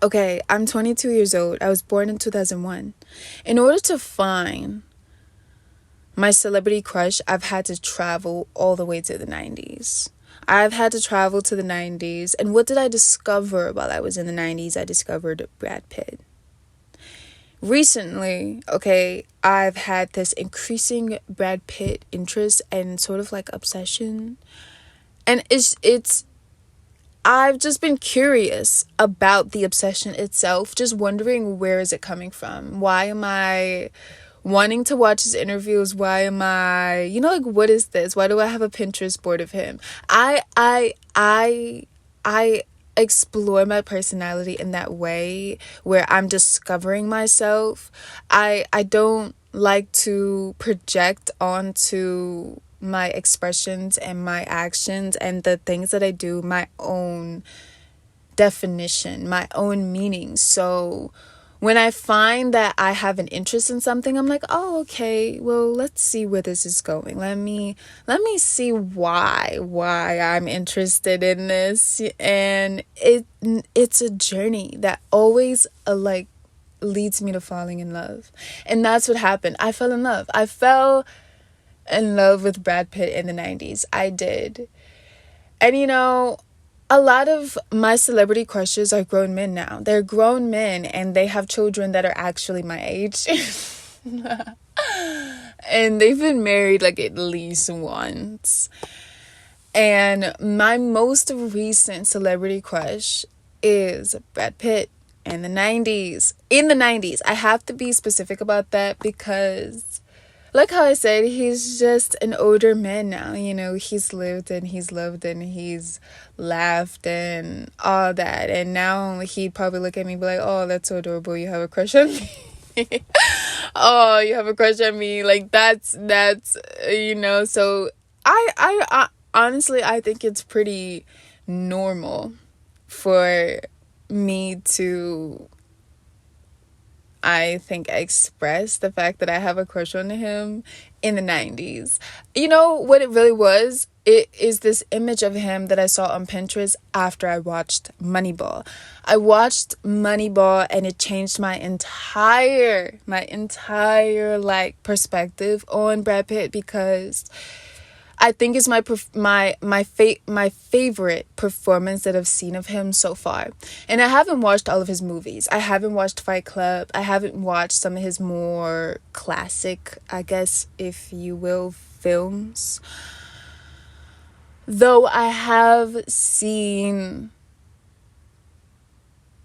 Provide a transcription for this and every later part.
Okay, I'm 22 years old. I was born in 2001. In order to find my celebrity crush, I've had to travel all the way to the 90s. I've had to travel to the 90s. And what did I discover while I was in the 90s? I discovered Brad Pitt. Recently, okay, I've had this increasing Brad Pitt interest and sort of like obsession. And I've just been curious about the obsession itself, just wondering, where is it coming from? Why am I wanting to watch his interviews? Why am I, like, what is this? Why do I have a Pinterest board of him? I explore my personality in that way where I'm discovering myself. I don't like to project onto my expressions and my actions and the things that I do my own definition, my own meaning. So when I find that I have an interest in something, I'm like, oh, okay, well, let's see where this is going. Let me see why I'm interested in this. And it's a journey that always like leads me to falling in love. And that's what happened. I fell in love. I fell in love with Brad Pitt in the 90s. I did. And a lot of my celebrity crushes are grown men now. They're grown men and they have children that are actually my age. And they've been married like at least once. And my most recent celebrity crush is Brad Pitt in the 90s. In the 90s. I have to be specific about that because, like how I said, he's just an older man now. He's lived and he's loved and he's laughed and all that. And now he'd probably look at me and be like, oh, that's so adorable. You have a crush on me. Oh, you have a crush on me. Like, that's so I honestly, I think it's pretty normal for me to, I think, express the fact that I have a crush on him in the 90s. You know what it really was? It is this image of him that I saw on Pinterest after I watched Moneyball. I watched Moneyball and it changed my entire like perspective on Brad Pitt, because I think it's my favorite performance that I've seen of him so far. And I haven't watched all of his movies. I haven't watched Fight Club. I haven't watched some of his more classic, I guess, if you will, films. Though I have seen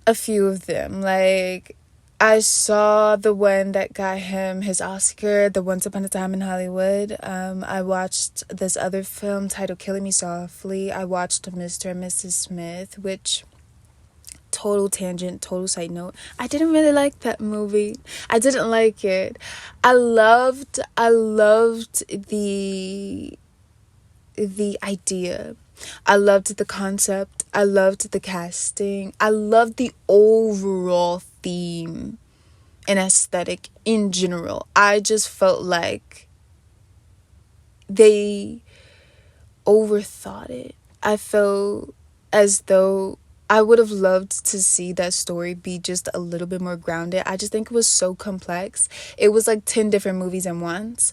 a few of them. Like, I saw the one that got him his Oscar, the Once Upon a Time in Hollywood. I watched this other film titled Killing Me Softly. I watched Mr. and Mrs. Smith, which, total tangent, total side note, I didn't really like that movie. I didn't like it. I loved the idea. I loved the concept. I loved the casting. I loved the overall theme and aesthetic in general. I just felt like they overthought it. I felt as though I would have loved to see that story be just a little bit more grounded. I just think it was so complex. It was like 10 different movies in once.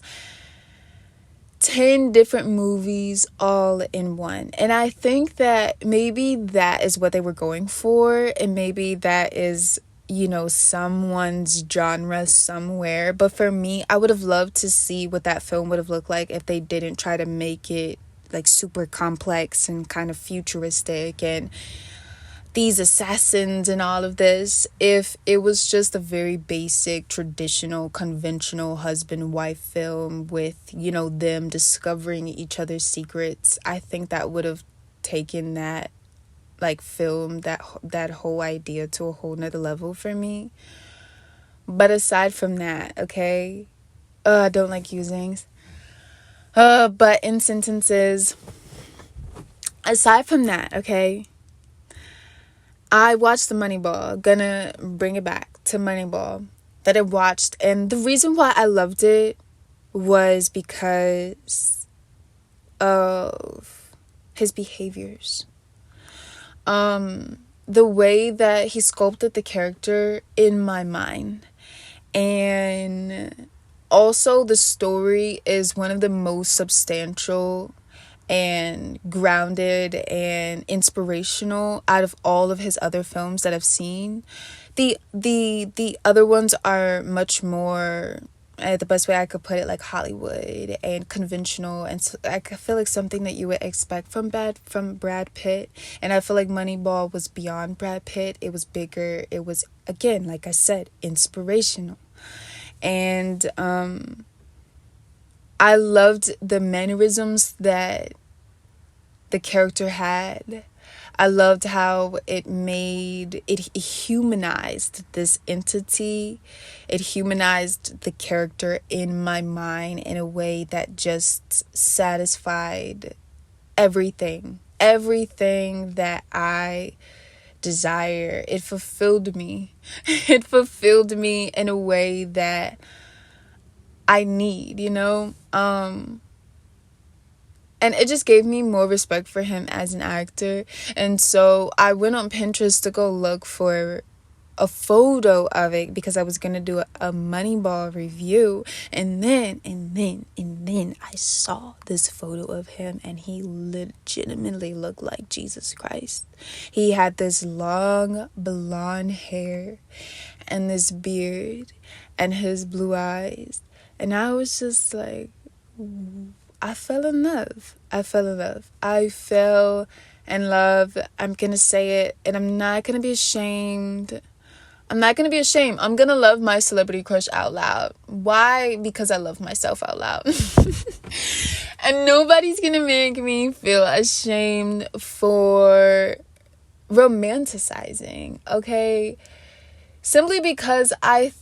10 different movies all in one. And I think that maybe that is what they were going for, and maybe that is, someone's genre somewhere. But for me, I would have loved to see what that film would have looked like if they didn't try to make it like super complex and kind of futuristic and these assassins and all of this. If it was just a very basic, traditional, conventional husband-wife film with, them discovering each other's secrets, I think that would have taken that, like, film, that whole idea to a whole nother level for me. But aside from that, okay, I don't like using but in sentences. Aside from that, okay, I watched the Moneyball. Gonna bring it back to Moneyball that I watched. And the reason why I loved it was because of his behaviors. the way that he sculpted the character in my mind. And also, the story is one of the most substantial and grounded and inspirational out of all of his other films that I've seen. The other ones are much more, the best way I could put it, like Hollywood and conventional, and so I feel like something that you would expect from Brad Pitt. And I feel like Moneyball was beyond Brad Pitt. It was bigger. It was, again, like I said, inspirational. And I loved the mannerisms that the character had. I loved how it humanized this entity. It humanized the character in my mind in a way that just satisfied everything that I desire. It fulfilled me. It fulfilled me in a way that I need, and it just gave me more respect for him as an actor. And so I went on Pinterest to go look for a photo of it because I was going to do a Moneyball review. And then I saw this photo of him, and he legitimately looked like Jesus Christ. He had this long blonde hair and this beard and his blue eyes. And I was just like, I fell in love. I'm going to say it, and I'm not going to be ashamed. I'm going to love my celebrity crush out loud. Why? Because I love myself out loud. And nobody's going to make me feel ashamed for romanticizing, okay? Simply because I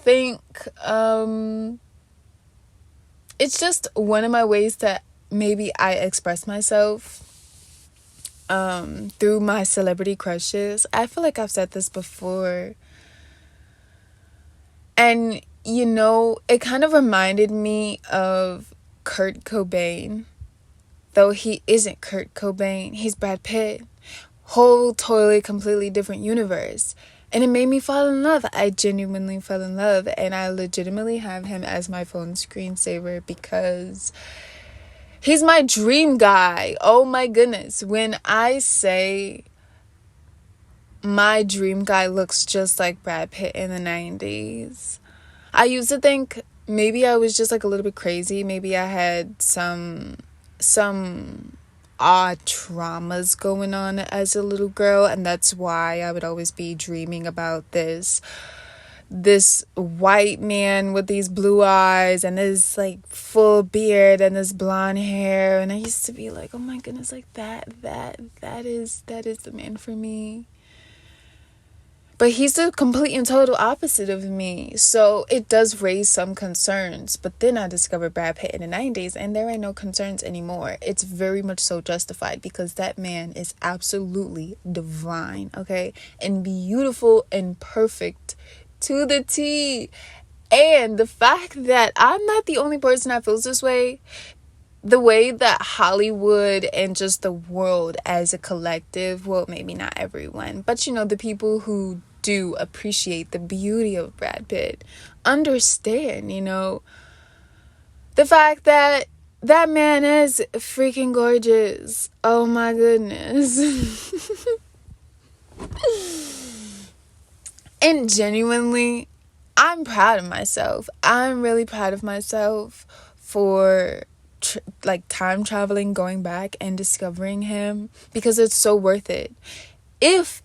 think it's just one of my ways that maybe I express myself through my celebrity crushes. I feel like I've said this before. And, it kind of reminded me of Kurt Cobain. Though he isn't Kurt Cobain, he's Brad Pitt. Whole totally completely different universe. And it made me fall in love. I genuinely fell in love. And I legitimately have him as my phone screensaver because he's my dream guy. Oh my goodness. When I say my dream guy looks just like Brad Pitt in the 90s, I used to think maybe I was just like a little bit crazy. Maybe I had some odd traumas going on as a little girl, and that's why I would always be dreaming about this white man with these blue eyes and this like full beard and this blonde hair. And I used to be like, oh my goodness, like that is the man for me. But he's the complete and total opposite of me. So it does raise some concerns. But then I discovered Brad Pitt in the 90s, and there are no concerns anymore. It's very much so justified because that man is absolutely divine, okay? And beautiful and perfect to the T. And the fact that I'm not the only person that feels this way, the way that Hollywood and just the world as a collective, well, maybe not everyone, but the people who do appreciate the beauty of Brad Pitt understand, the fact that that man is freaking gorgeous. Oh my goodness. And genuinely, I'm proud of myself. I'm really proud of myself for time traveling, going back and discovering him, because it's so worth it. If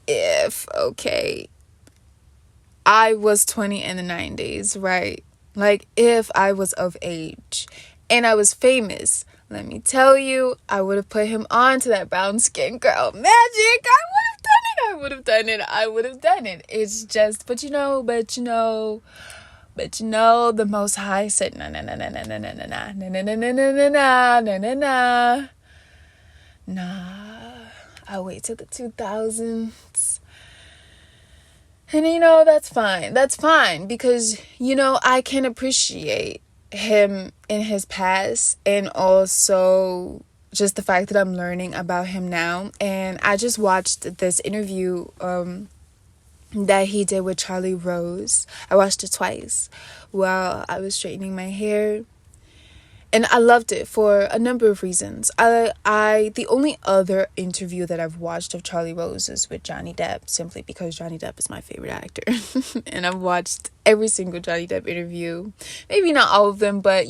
okay, I was 20 in the 90s, right? Like, if I was of age and I was famous, let me tell you, I would have put him on to that brown skin girl magic. I would have done it. It's just, but the Most High said, nah, I'll wait till the 2000s. And that's fine, because I can appreciate him in his past and also just the fact that I'm learning about him now. And I just watched this interview that he did with Charlie Rose. I watched it twice while I was straightening my hair. And I loved it for a number of reasons. The only other interview that I've watched of Charlie Rose is with Johnny Depp, simply because Johnny Depp is my favorite actor. And I've watched every single Johnny Depp interview. Maybe not all of them, but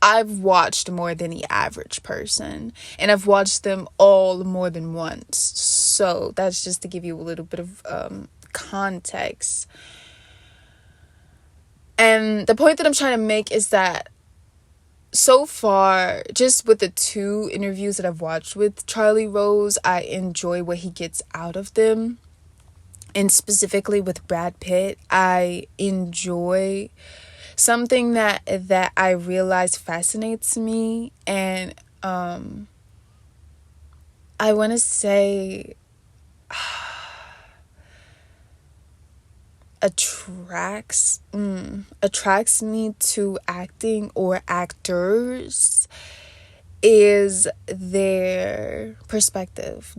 I've watched more than the average person. And I've watched them all more than once. So that's just to give you a little bit of context. And the point that I'm trying to make is that so far, just with the 2 interviews that I've watched with Charlie Rose, I enjoy what he gets out of them. And specifically with Brad Pitt, I enjoy something that I realize fascinates me, and I want to say attracts me to acting or actors is their perspective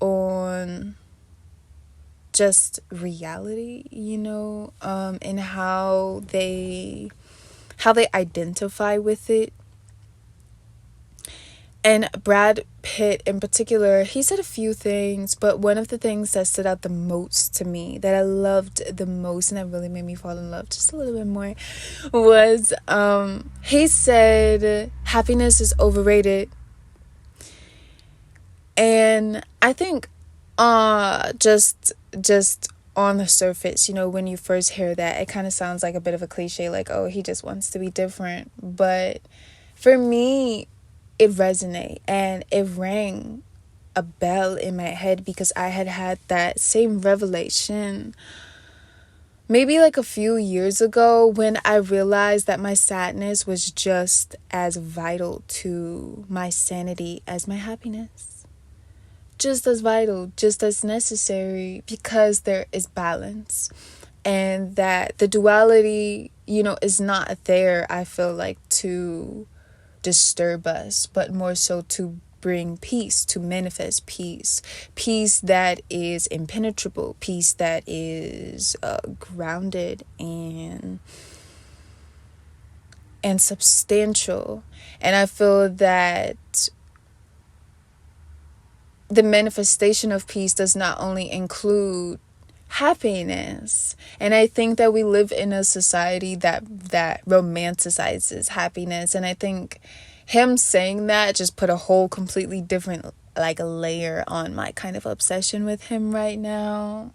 on just reality, and how they identify with it. And Brad Pitt in particular, he said a few things, but one of the things that stood out the most to me, that I loved the most, and that really made me fall in love just a little bit more, was he said happiness is overrated. And I think just on the surface, when you first hear that, it kind of sounds like a bit of a cliche, like, oh, he just wants to be different. But for me, it resonated and it rang a bell in my head, because I had that same revelation maybe like a few years ago, when I realized that my sadness was just as vital to my sanity as my happiness. Just as vital, just as necessary, because there is balance. And that the duality, is not there, I feel like, to disturb us, but more so to bring peace, to manifest peace that is impenetrable, peace that is grounded and substantial. And I feel that the manifestation of peace does not only include happiness. And I think that we live in a society that romanticizes happiness. And I think him saying that just put a whole completely different layer on my kind of obsession with him right now.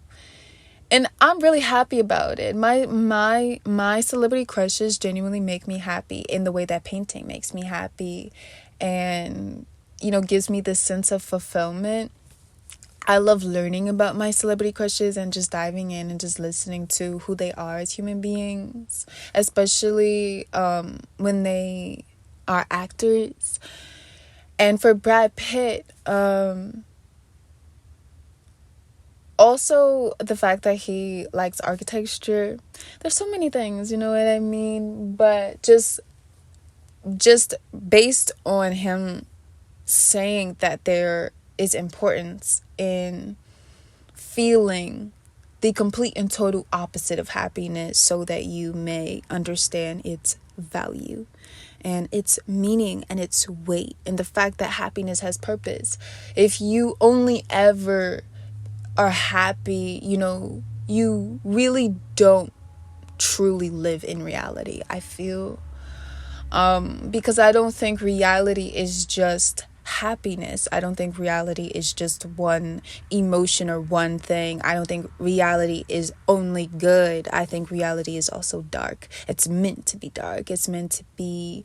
And I'm really happy about it. My celebrity crushes genuinely make me happy in the way that painting makes me happy, and gives me this sense of fulfillment. I love learning about my celebrity crushes and just diving in and just listening to who they are as human beings, especially when they are actors. And for Brad Pitt, also the fact that he likes architecture. There's so many things, you know what I mean? But just based on him saying that there is importance in feeling the complete and total opposite of happiness, so that you may understand its value and its meaning and its weight, and the fact that happiness has purpose. If you only ever are happy, you really don't truly live in reality, I feel. Because I don't think reality is just happiness. I don't think reality is just one emotion or one thing. I don't think reality is only good. I think reality is also dark. It's meant to be dark. It's meant to be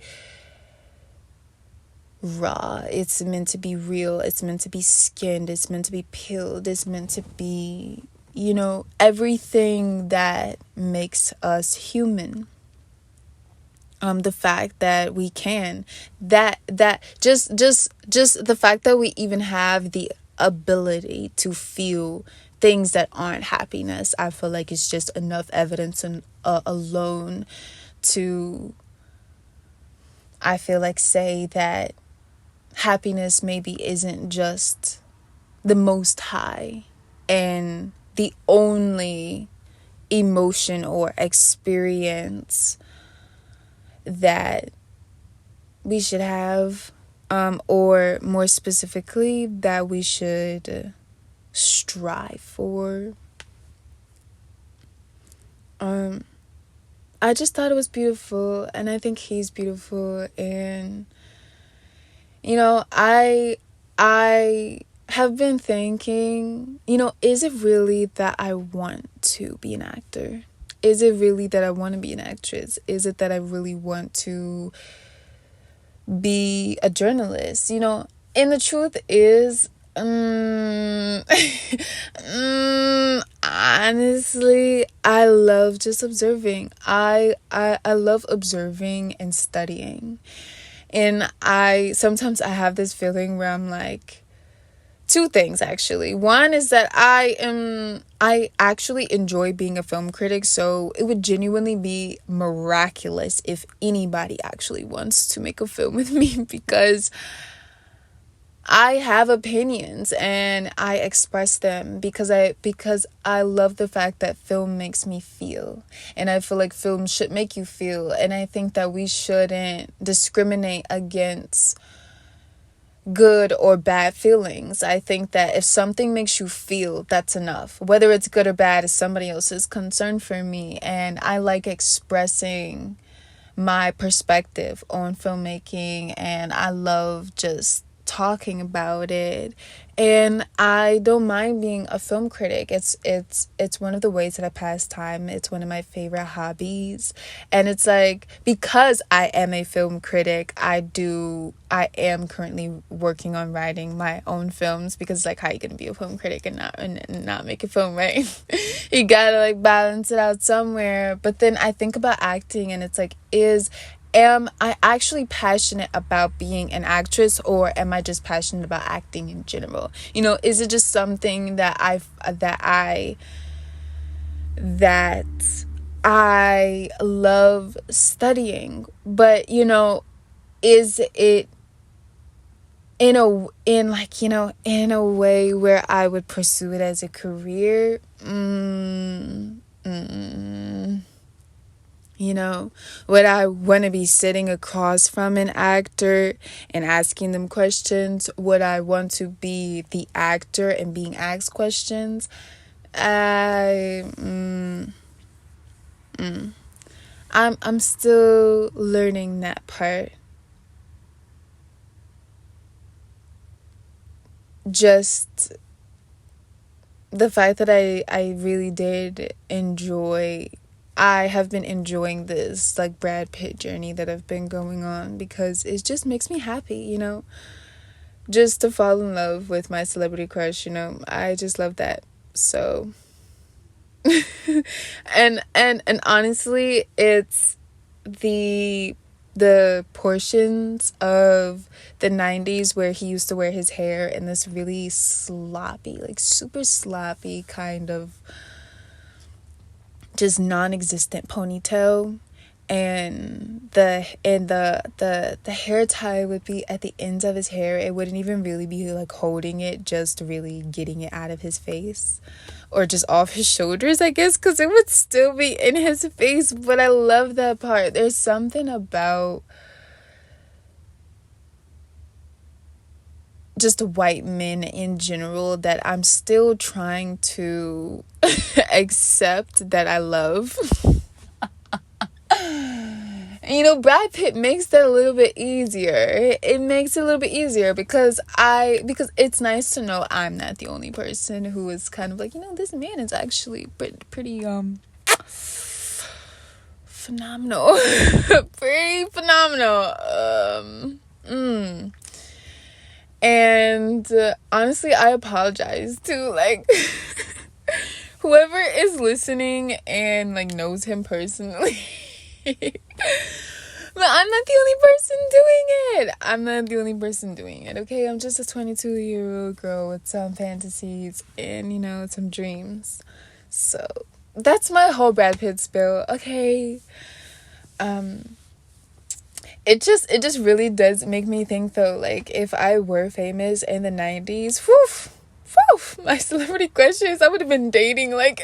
raw. It's meant to be real. It's meant to be skinned. It's meant to be peeled. It's meant to be, everything that makes us human. The fact that we can, just the fact that we even have the ability to feel things that aren't happiness, I feel like it's just enough evidence and alone to, I feel like, say that happiness maybe isn't just the most high and the only emotion or experience that we should have, or more specifically, that we should strive for. I just thought it was beautiful, and I think he's beautiful, and I have been thinking, is it really that I want to be an actor? Is it really that I want to be an actress? Is it that I really want to be a journalist? And the truth is, honestly, I love just observing. I love observing and studying. And sometimes I have this feeling where I'm like, two things actually. One is that I actually enjoy being a film critic, so it would genuinely be miraculous if anybody actually wants to make a film with me, because I have opinions and I express them because I love the fact that film makes me feel, and I feel like film should make you feel, and I think that we shouldn't discriminate against good or bad feelings. I think that if something makes you feel, that's enough. Whether it's good or bad is somebody else's concern for me, and I like expressing my perspective on filmmaking, and I love just talking about it, and I don't mind being a film critic. It's one of the ways that I pass time. It's one of my favorite hobbies, and it's like, because I am a film critic, I am currently working on writing my own films, because like, how you gonna be a film critic and not make a film, right? You gotta like balance it out somewhere. But then I think about acting, and it's like, am I actually passionate about being an actress, or am I just passionate about acting in general? Is it just something that I love studying? But is it in a way where I would pursue it as a career? Would I want to be sitting across from an actor and asking them questions? Would I want to be the actor and being asked questions? I'm still learning that part. Just the fact that I really did enjoy. I have been enjoying this like Brad Pitt journey that I've been going on, because it just makes me happy, just to fall in love with my celebrity crush. I just love that. So and honestly, it's the portions of the 90s where he used to wear his hair in this really sloppy, like super sloppy kind of just non-existent ponytail, and the hair tie would be at the ends of his hair. It wouldn't even really be like holding it, just really getting it out of his face, or just off his shoulders, I guess, because it would still be in his face. But I love that part. There's something about just white men in general that I'm still trying to accept, that I love. Brad Pitt makes that a little bit easier. It makes it a little bit easier because it's nice to know I'm not the only person who is kind of like, this man is actually pretty phenomenal. Pretty phenomenal. And honestly, I apologize to like whoever is listening and like knows him personally. But I'm not the only person doing it. Okay? I'm just a 22-year-old girl with some fantasies and, some dreams. So that's my whole Brad Pitt spill, okay? it just really does make me think though, like if I were famous in the 90s, whew, my celebrity crushes, I would have been dating like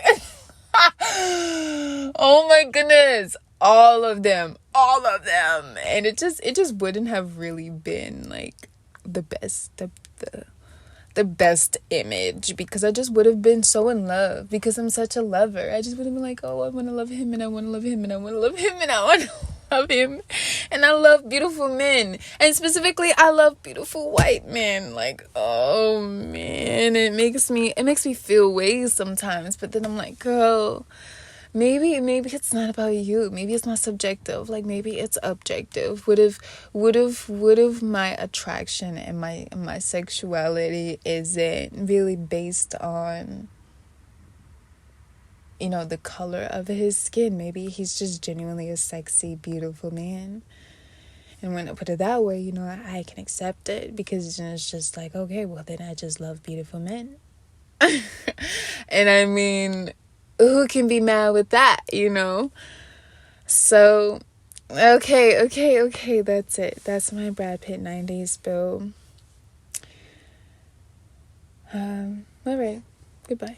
oh my goodness, all of them, and it just wouldn't have really been like the best the best image, because I just would have been so in love, because I'm such a lover. I just would have been like, oh, I want to love him, and I want to love him, and I want to love him, and I want to love him. And I love beautiful men, and specifically I love beautiful white men. Like, oh man, it makes me feel ways sometimes, but then I'm like, girl, maybe it's not about you. Maybe it's not subjective. Like, maybe it's objective. Would have my attraction and my sexuality isn't really based on, the color of his skin. Maybe he's just genuinely a sexy, beautiful man. And when I put it that way, I can accept it, because it's just like, okay, well then I just love beautiful men. And I mean, who can be mad with that, So, okay, that's it. That's my Brad Pitt 90s spill. All right, goodbye.